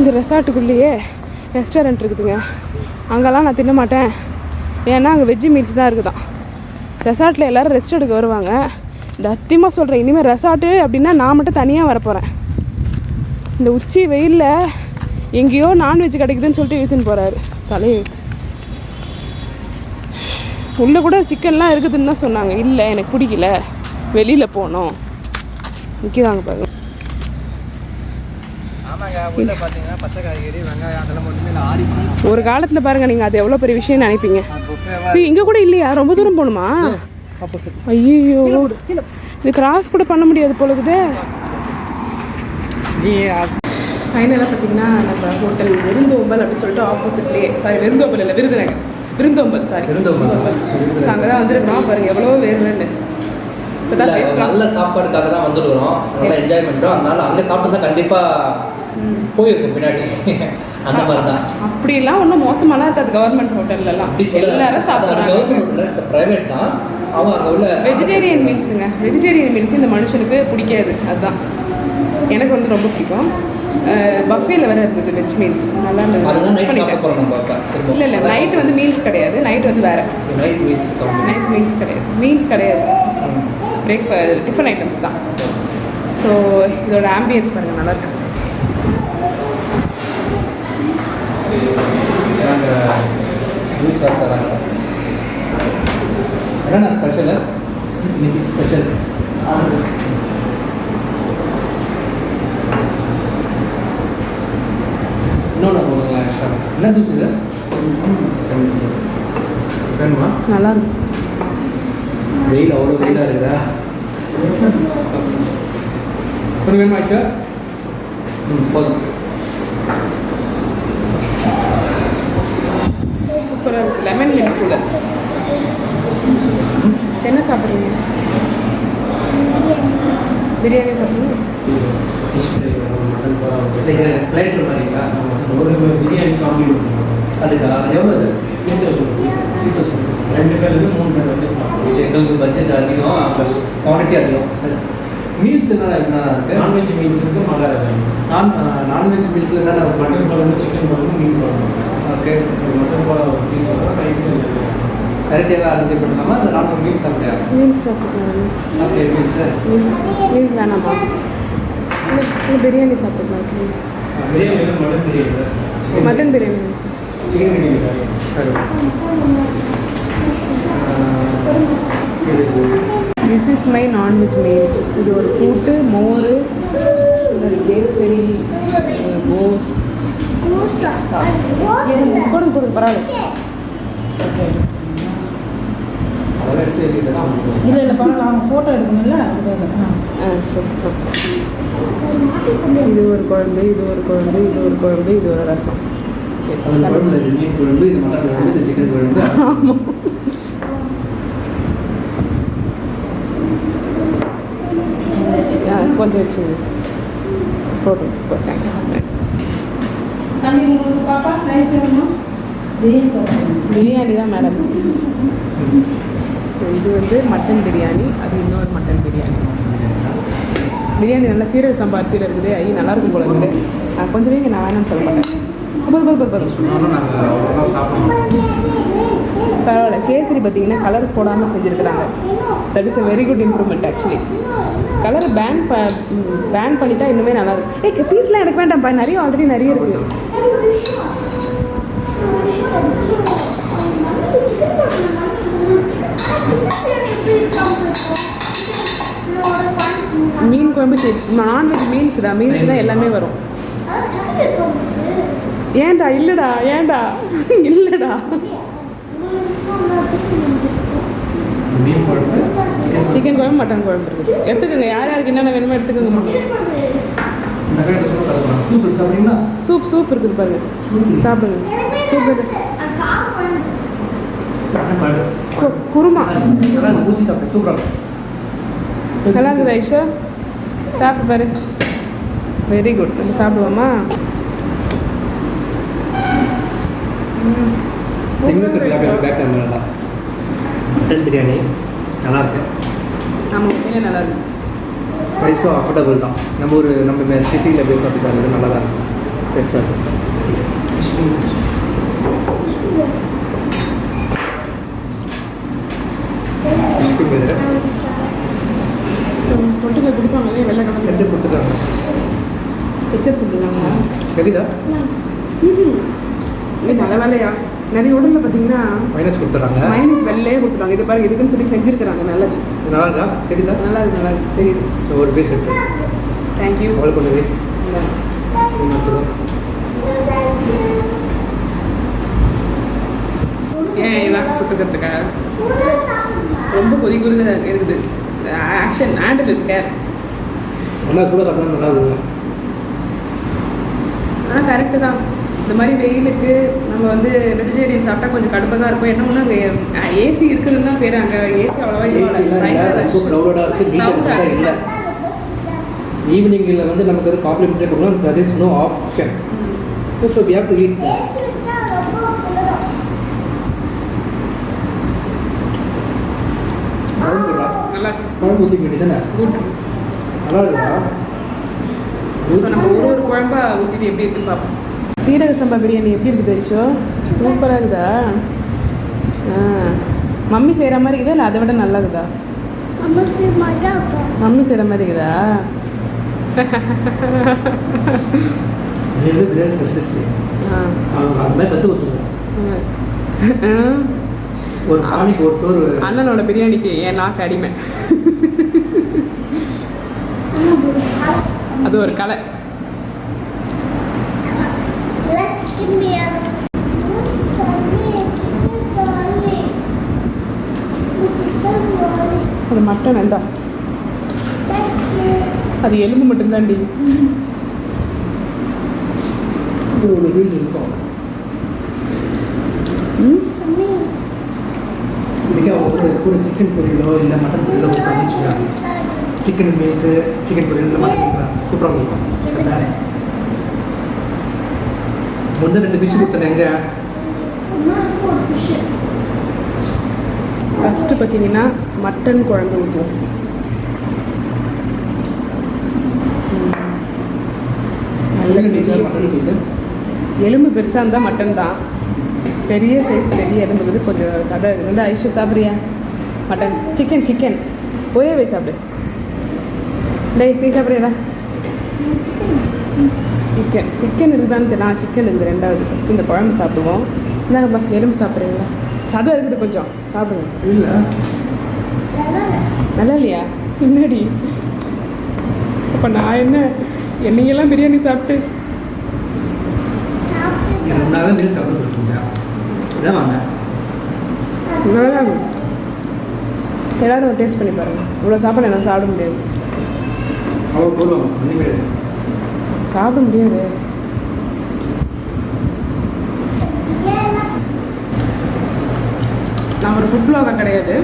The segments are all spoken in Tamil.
இந்த ரெசார்ட்டுக்குள்ளேயே ரெஸ்டாரண்ட் இருக்குதுங்க. அங்கெல்லாம் நான் தின்ன மாட்டேன், ஏன்னா அங்கே வெஜ்ஜு மீல்ஸ் தான் இருக்குதான். ரெசார்ட்டில் எல்லோரும் ரெஸ்ட் எடுக்க வருவாங்க. சத்தியமாக சொல்கிறேன், இனிமேல் ரெசார்ட்டு அப்படின்னா நான் மட்டும் தனியாக வரப்போகிறேன். இந்த உச்சி வெயிலில் எங்கேயோ நான்வெஜ் கிடைக்குதுன்னு சொல்லிட்டு இழுத்துன்னு போகிறாரு தலையை. உள்ளே கூட சிக்கன்லாம் இருக்குதுன்னு தான் சொன்னாங்க. இல்லை எனக்கு பிடிக்கல, வெளியில் போனோம். நிற்கிறாங்க பாருங்க. ஒரு காலத்தில் பாருங்கள் நீங்கள் அது எவ்வளோ பெரிய விஷயம் நினைப்பீங்க. இங்கே கூட இல்லையா? ரொம்ப தூரம் போகணுமா? ஐயோ, இது கிராஸ் கூட பண்ண முடியாது போலக்குது. ஃபைனலாக பார்த்தீங்கன்னா நம்ம ஹோட்டல் விருந்தோம்பல் அப்படின்னு சொல்லிட்டு ஆப்போசிட்லேயே, சாரி விருந்தோம்பல் இல்லை, விருதுநகர் விருந்தோம்பல், சாரி விருந்தோம்பல், அங்கே தான் வந்துருக்கோம். பாருங்கள் எவ்வளோ வேணும்னு. இப்போ தான் நல்ல சாப்பாடுக்காக தான் வந்துருக்குறோம், நல்லா என்ஜாய் பண்ணுறோம். அதனால அங்கே சாப்பிட்டு தான் கண்டிப்பாக போயிருக்கும் பின்னாடி. அந்த மாதிரி தான். அப்படிலாம் ஒன்றும் மோசமாலாம் இருக்காது கவர்மெண்ட் ஹோட்டல்லலாம். எல்லாரும் சாப்பிட்றாங்க. கவர்மெண்ட் ஹோட்டல் ப்ரைவேட் தான். அவங்க அங்கே உள்ள வெஜிடேரியன் மீல்ஸுங்க. வெஜிடேரியன் மீல்ஸ் இந்த மனுஷனுக்கு பிடிக்காது. அதுதான் எனக்கு வந்து ரொம்ப பிடிக்கும். பஃபேல வேறு இருந்தது வெஜ் மீல்ஸ், நல்லா இருந்தது. இல்லை இல்லை, நைட்டு வந்து மீல்ஸ் கிடையாது. நைட் வந்து வேறு நைட் மீல்ஸ் கிடையாது. மீல்ஸ் கிடையாது, பிரேக்ஃபாஸ்ட் டிஃபன் ஐட்டம்ஸ் தான். ஸோ இதோட ஆம்பியன்ஸ் பாருங்கள், நல்லாயிருக்கு. ஜூஸ் தராங்க. என்னென்ன ஸ்பெஷலு இன்னைக்கு? ஸ்பெஷல் இன்னொன்று போடுங்களா? என்ன ஜூஸ் இது? வேணுமா? நல்லா இருக்கு. வெயில் அவ்வளோ வெயிலாக இருக்குதா? கொஞ்சம் வேணுமா? ஆச்சா போதும். சூப்பராக இருக்குது. லெமன் மில்க் கூட. என்ன சாப்பிட்றீங்க? பிரியாணி சாப்பிட்றீங்க? பிளேட் மாதிரிங்களா? பிரியாணி காம்பி அதுக்கா? எவ்வளோ? 3,000 2 பேருக்கு 3 பேர் வந்து சாப்பிடுவோம். எங்களுக்கு பட்ஜெட் அதிகம், ப்ளஸ் குவாலிட்டி அதிகம். சரி, மீல்ஸ் என்ன இருக்குது? நான்வெஜ் மீல்ஸ் இருக்குது, மகாராஜா நான்வெஜ் மீல்ஸ் என்னென்ன? மட்டன் குழம்பு, சிக்கன் குழம்பு, மீன் குழம்பு. ஓகே, மட்டன் குழம்பு பீஸ் வரும், ரைஸ் கரெக்டாக அரேஞ்ச் பண்ணலாமா? அந்த நார்மல் மீல்ஸ் சாப்பிட்டியா? மீல்ஸ் சாப்பிட்டுக்கலாம். அப்படியே மீல்ஸ் வேணாமா? இல்லை பிரியாணி சாப்பிட்டுக்கலாம். Biryani mutton biryani, mutton biryani, chicken biryani. சரி, this is my non veg meals. இது ஒரு கூட்டு, மோர், ஒரு கேசரி, கோஸ். கொடுங்க கொடுங்க, பரவாயில்ல. அதெல்லாம் எடுத்து எழுதிட்டு இல்லை இல்லை பரவாயில்ல, அவங்க ஃபோட்டோ எடுக்கணும்ல அதுக்காக. சரி. இது ஒரு குழம்பு, இது ஒரு குழம்பு, இது ஒரு குழம்பு, இது ஒரு ரசம். மீன் குழம்பு, இது மட்டன் குழம்பு, இது சிக்கன் குழம்பு. ஆமாம். கொஞ்சம் வச்சுங்க, போதும். தம்பி உங்களுக்கு பாப்பா ரைஸ் வேணுமா? பிரியாணி சாப்பிடுங்க. பிரியாணி தான் மேடம். இது வந்து மட்டன் பிரியாணி, அது இன்னொரு மட்டன் பிரியாணி. பிரியாணி நல்லா சீரக சம்பா அரிசியில் இருக்குது. ஐயோ நல்லாயிருக்கும் போல இருக்குது. கொஞ்சம் வைங்க, நான் வேணும்னு சொல்ல மாட்டேன். பரவாயில்ல. கேசரி பார்த்தீங்கன்னா கலர் போடாமல் செஞ்சுருக்குறாங்க. That is a very good improvement actually. Colour ban பண்ணிட்டா இன்னுமே நல்லாயிருக்கும். பீஸ்லாம் எனக்கு வேண்டாம்ப்பா, நிறைய ஆல்ரெடி நிறைய இருக்குது. மீன் குழம்பு நான்வெஜ் மீல்ஸ் தான். மீல்ஸ் தான் எல்லாமே வரும். ஏன்டா? இல்லைடா, ஏன்டா? இல்லைடா. மீன் குழம்பு, சிக்கன் குழம்பு, மட்டன் குழம்பு இருக்குது. எடுத்துக்கோங்க, யார் யாருக்கு என்னென்ன வேணுமோ எடுத்துக்கோங்க. சூப் சாப்பிட்றீங்களா? சூப் இருக்குது பாருங்க, சாப்பிடுங்க. சூப் இருக்குது. குருமா ஊற்றி சாப்பிட்டு சூப்பராக நல்லா இருக்குது. ஐஷா சாப்பிட்டு பாரு. Very good. நம்ம சாப்பிடுவோமா? மட்டன் பிரியாணி நல்லாயிருக்கு. ஆமாம், உண்மையிலே நல்லா இருக்கு. ப்ரைஸும் அஃபோர்டபுள் தான். நம்ம சிட்டியில் போய் சாப்பிட்டு நல்லா தான் இருக்கும். பெருசாக இருக்கும். தொட்டுக்க கொடுப்பாங்களே வெள்ளை கலர் கெச்சப் கொடுத்துருக்காங்க. கெச்சப் கொடுத்துருக்காங்களா? தெரியுதா? இது நல்ல வேலையா. நிறைய உடலில் பார்த்தீங்கன்னா மைனஸ் கொடுத்துட்றாங்க. மைனஸ் வெள்ளையே கொடுத்துருவாங்க. இது பாருங்க, இதுக்குன்னு சொல்லி செஞ்சுருக்கிறாங்க. நல்லது. இது நல்லா இருக்கா? தெரியுதா? நல்லா இருக்கு தெரியுது. ஸோ ஒரு பீஸ் எடுத்து தேங்க்யூ. அவளுக்கு ஒன்று ஏன் இதெல்லாம் சுட்டுக்கிறதுக்கா ரொம்ப கொதிக்குது இருக்குது. ஆக்ஷன் ஹேண்டில் இருக்கேன். நல்லா சூடாக சாப்பிட்டா நல்லா இருக்கும். ஆனால் கரெக்டு தான். இந்த மாதிரி வெயிலுக்கு நம்ம வந்து வெஜிடேரியன் சாப்பிட்டா கொஞ்சம் கடுப்பாக தான் இருக்கும். என்ன ஒன்று அங்கே ஏசி இருக்குதுன்னு தான் பேர். அங்கே ஏசி அவ்வளோவா ரொம்ப க்ரௌடடாக இருக்குது. இல்லை ஈவினிங்கில் வந்து நமக்கு அது காம்ப்ளிமெண்ட்ரி கொடுக்கலாம். That is no option. So we have to eat. நல்லா குழம்பு ஊற்றி வேண்டியதானே? குட். நல்லா இருக்கா? ஸோ நம்ம ஒரு குழம்பா ஊற்றிட்டு எப்படி இருக்குன்னு பார்ப்போம். சீரக சம்பா பிரியாணி எப்படி இருக்குது ஐஷோ? சூப்பராக இருக்குதா? மம்மி செய்கிற மாதிரி இருக்குதா இல்லை அதை விட நல்லா இருக்குதா? மம்மி செய்கிற மாதிரி இருக்குதா? பிரியாணி ஸ்பெஷலிஸ்ட் அவங்க அந்த மாதிரி கற்றுக் கொடுத்துருங்க. ஒரு பானிக்கு ஒரு சோறு. அண்ணனோட பிரியாணிக்கு என் நாக்கு அடிமை. அது ஒரு கலை. அது மட்டன் எந்தா? அது எலும்பு மட்டும்தான்டி. ஒரு வீடு இருக்கும். இதுக்கே அவங்க கூட சிக்கன் பொரியலோ இல்லை மட்டன் பொரியலோ வச்சுக்கலாம். சிக்கன் மீஸு சிக்கன் பொரியல் இல்லை மட்டன் மீஸ் சூப்பராக இருக்கும். முதல் 2 ஃபிஷ் கொடுத்தேன். எங்கே ஃபஸ்ட்டு பார்த்தீங்கன்னா மட்டன் குழம்பு ஊற்றுவோம். நல்ல பெரிய சைஸ் எலும்பு பெருசாக இருந்தால் மட்டன் தான். பெரிய சைஸ் பெரிய எலும்புக்குது கொஞ்சம் கதை. இது வந்து ஐஷோ சாப்பிட்றியா? மட்டன் சிக்கன் ஒரே வை சாப்பிடு. டேய் நீ சாப்பிட்றியாடா? சிக்கன் இருக்குதான்னு தெரியல. சிக்கன் இருக்குது 2வது. ஃபஸ்ட்டு இந்த குழம்பு சாப்பிடுவோம். இந்தாங்கப்பா எலும்பு சாப்பிட்றீங்களா? சதை இருக்குது கொஞ்சம் சாப்பிடுங்க. இல்லை நல்லா இல்லையா? என்னடி அப்போ நான் என்னையெல்லாம் பிரியாணி சாப்பிட்டு இருந்தாலும் பிரியாணி சாப்பிட சொல்லிட்டீங்க. இதான் வாங்க நல்லா இருக்கும். எல்லோரும் ஒரு டேஸ்ட் பண்ணி பாருங்கள். இவ்வளோ சாப்பாடு என்னால் சாப்பிட முடியாது. அவ்வளோ போடுவாங்க. இனிமேல் சாப்பிட முடியாது. நான் ஒரு ஃபுட் ப்ளாகர் கிடையாது.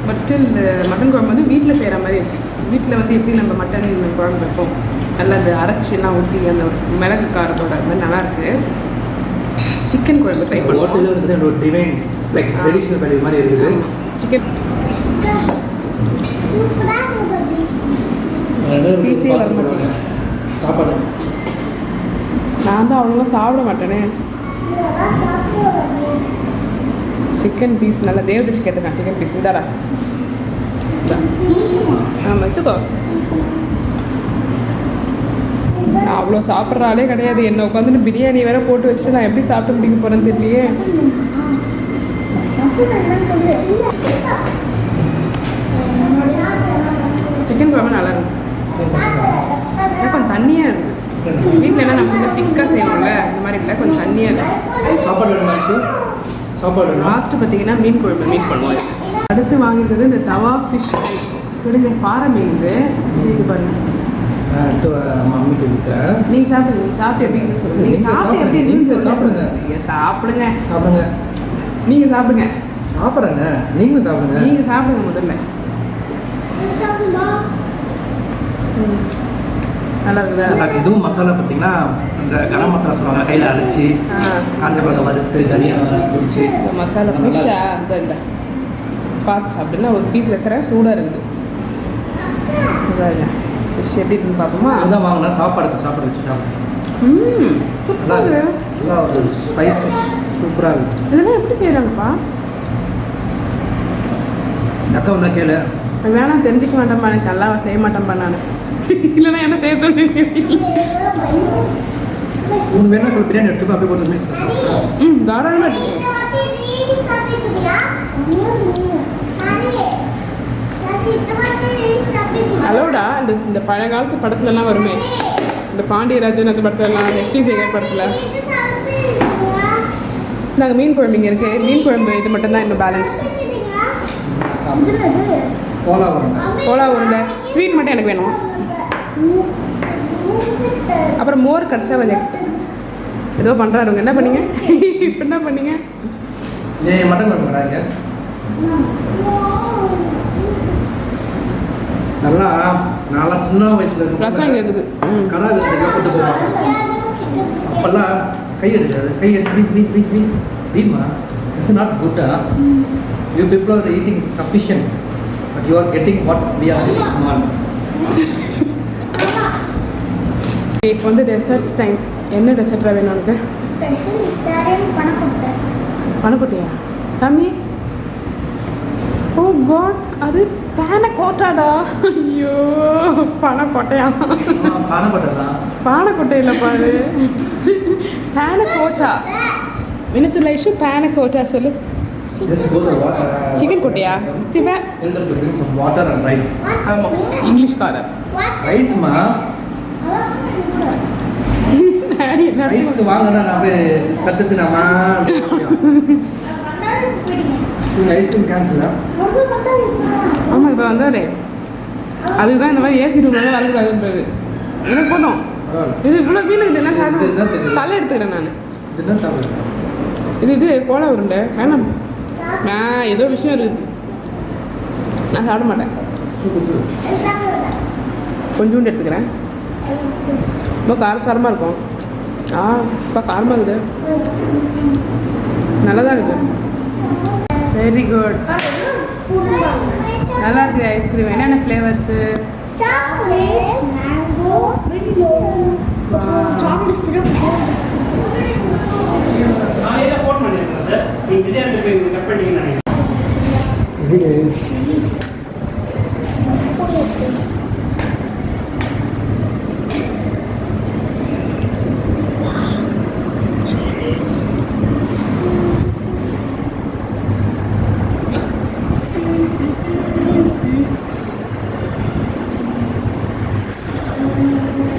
பட் ஸ்டில் மட்டன் குழம்பு வந்து வீட்டில் செய்கிற மாதிரி இருக்குது. வீட்டில் வந்து எப்படி நம்ம மட்டன் குழம்பு வைப்போம், நல்லா அந்த அரைச்சிலாம் ஊற்றி அந்த மிளகு காரத்தோட அது மாதிரி நல்லாயிருக்கு. சிக்கன் குழம்பு ட்ரை பண்ணுவோம். ஹோட்டலில் வந்து ஒரு டிவைன் லைக் ட்ரெடிஷ்னல் வேல்யூ மாதிரி இருக்குது. சிக்கன் பீஸே வர மாட்டேன். சாப்பாடு நான் தான் அவ்வளோலாம் சாப்பிட மாட்டேனே. சிக்கன் பீஸ் நல்லா தேவதிஷ் கேட்டிருக்கேன். சிக்கன் பீஸ் இதாடா. ஆமாம் வச்சுக்கோ. நான் அவ்வளோ சாப்பிட்ற ஆளே கிடையாது. என்ன உட்காந்துட்டு பிரியாணி வேற போட்டு வச்சுட்டு நான் எப்படி சாப்பிட்டு முடிக்க போகிறேன்னு தெரியலையே. சிக்கன் குழம்பு நல்லா இருக்கு. கொஞ்சம் தண்ணியாக இருக்குது. வீட்டில் என்ன நம்ம கொஞ்சம் திக்காக செய்யணும்ல, இந்த மாதிரி இல்லை, கொஞ்சம் தண்ணியாக இருக்குது. சாப்பாடு வேணுமா? சாப்பாடு லாஸ்ட்டு பார்த்தீங்கன்னா மீன் குழம்பு மீன் பண்ணுவோம். அடுத்து வாங்கிக்கிறது இந்த தவா ஃபிஷ் விடுங்க. பாறை மீன் இது பாருங்கள். மம்மிக்கு இருக்கிறேன். நீங்கள் சாப்பிடுங்க. நீங்கள் சாப்பிட்டு எப்படி இருக்குன்னு சொல்லுங்கள். நீங்கள் சாப்பிட்டு எப்படி இருக்குன்னு சாப்பிடுங்க. நீங்கள் சாப்பிடுங்க. சாப்பிடுங்க. நீங்கள் சாப்பிடுங்க. சாப்பிட்றேங்க. நீங்களும் சாப்பிடுங்க. நீங்கள் சாப்பிடுங்க முதல்ல. நல்லா இருக்குதா? இதுவும் மசாலா பார்த்தீங்கன்னா இந்த கரம் மசாலா சொல்லுவாங்க, கையில் அரைச்சி காஞ்ச மிளகாய் வறுத்து தனியாக பிடிச்சி இந்த மசாலா ஃபிஷ்ஷா இந்த இந்த பார்த்து சாப்பிடுன்னா ஒரு பீஸ் வைக்கிறேன். சூடாக இருக்குது. ஃபிஷ் எப்படி இருக்குன்னு பார்ப்போமா? அதுதான் வாங்கினா சாப்பாடு வச்சு சாப்பிடுங்க. சூப்பர். நல்லா ஒரு ஸ்பைசஸ் சூப்பராக இருக்குது. இதெல்லாம் எப்படி செய்கிறாங்கப்பா? அக்கா ஒன்றா கேளு. வேணாம், தெரிஞ்சுக்க மாட்டேன்ப்பா, எனக்கு நல்லா செய்ய மாட்டேன்ப்பா நான். இல்லைன்னா என்ன செய்ய சொல்லுவீங்க வீட்டில்? உனக்கு வேணா சொல்லி பிரியாணி எடுத்துக்கோ, அப்படியே போட்டு மிக்ஸ் தாராளமாக எடுத்துக்கோங்க. அலோடா இந்த பழைய காலத்து படத்துலலாம் வருமே, இந்த பாண்டியராஜன் அந்த படத்துலலாம், எஸ்டி சேகர் படத்தில். நாங்கள் மீன் குழம்பு இங்கே இருக்குது. மீன் குழம்பு இது மட்டும்தான் இன்னும் பேலன்ஸ். கோலா உருண்டை. கோலா உருண்டை ஸ்வீட் மட்டும் எனக்கு வேணும். அப்புறம் மோர் கிடச்சா கொஞ்சம் எக்ஸ்ட்ரா. ஏதோ பண்ணுறாருங்க. என்ன பண்ணீங்க இப்போ? என்ன பண்ணீங்க? ஏன் மட்டன் குழம்பு வராங்க? நல்லா நல்லா சின்ன வயசுல இருக்கும் ரசம் இங்கே இருக்குது. கடா வீட்டுக்கு கொண்டு போவாங்க. அப்போல்லாம் கை எடுக்காது, கை எடுத்து வீமா இட்ஸ் நாட் குட்டா. You people are eating sufficient but you are getting what we are small. இப்போ வந்து டெசர்ட்ஸ் டைம். என்ன டெசர்ட்டாக வேணும் உனக்கு? பணக்கொட்டையா சாமி? ஓ காட், அது பானக்கோட்டாடா. ஐயோ, பணக்கொட்டையா? பானப்பட்டை தான். பானக்கொட்டை இல்லைப்பா, அது பானக்கோட்டா. என்ன சொல்ல இஷ்யூ? பானக்கோட்டா சொல்லு. Just go to the water. Chicken கொட்டையா? Siva Tell them to bring some water and rice. ஆமாம், இங்கிலீஷ் காரர். Rice மா. ரைஸ்க்கு வாங்கினா நான் போய் கற்றுக்குனாமா. ஐஸ்கிரீம் கேன்சலா? ஆமாம், இப்போ வந்தாரு. அதுதான் இந்த மாதிரி ஏசி ரூம் வந்து வரக்கூடாதுன்றது. எனக்கு போதும். பரவாயில்ல. இது இவ்வளோ மீன் இது என்ன இது என்ன சாப்பிடும்? தெரியுது? தலை எடுத்துக்கிறேன் நான். இது என்ன சாப்பிடுறேன்? இது கோலா உருண்டை வேணாம். நான் ஏதோ விஷயம் இருக்குது, நான் சாப்பிட மாட்டேன். கொஞ்சோண்டு எடுத்துக்கிறேன். ரொம்ப காரசாரமாக இருக்கும். இப்போ காரமாக இருக்குது. நல்லா தான் இருக்குது. Very good. நல்லா இருக்குது ஐஸ்கிரீம். என்னென்ன ஃப்ளேவர்ஸு? காலையில் ஃபோன் பண்ணியிருக்கேன் சார். நீங்கள் விஜயாந்துக்கு கட் பண்ணிட்டீங்கன்னு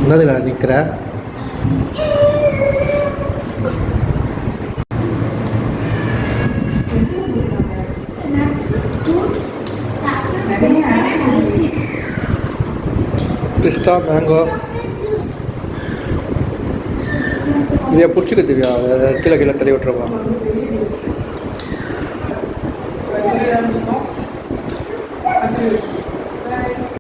என்னதுல நிற்கிற? பிஸ்தா மேங்கோ இதையா பிடிச்சிக்க திவ்யா, கீழே கீழே தள்ளி விட்டுருவா. அது